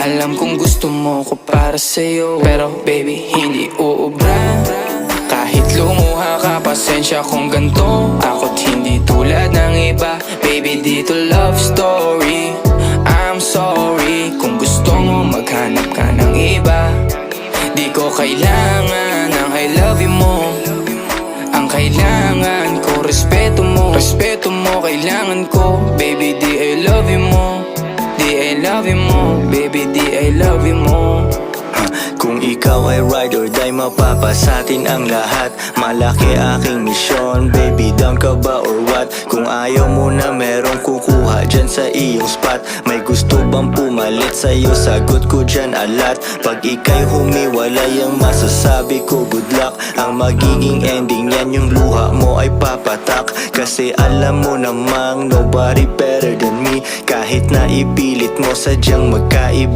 Alam kong gusto mo ko para sa'yo, pero baby hindi uubra. Kahit lumuha ka, pasensya kung ganto. Ako't hindi tulad ng iba. Baby dito love story. I'm sorry kung gusto mo maghanap ka ng iba. Di ko kailangan ng I love you mo. Ang kailangan ko respeto mo. Respeto mo kailangan ko. Baby di I love you mo. Di I love you mo. Baby di I love you mo. Kung ikaw ay ride or die, mapapasatin ang lahat. Malaki aking misyon, baby down ka ba or what? Kung ayaw mo na merong kukuha dyan sa iyong spot. May gusto bang pumalit sa'yo? Sagot ko dyan alat. Pag ika'y humiwalay, ang masasabi ko good luck. Ang magiging ending yan, yung luha mo ay papatak. Kasi alam mo namang nobody better than me. Kahit na ipilit mo sadyang magkaiba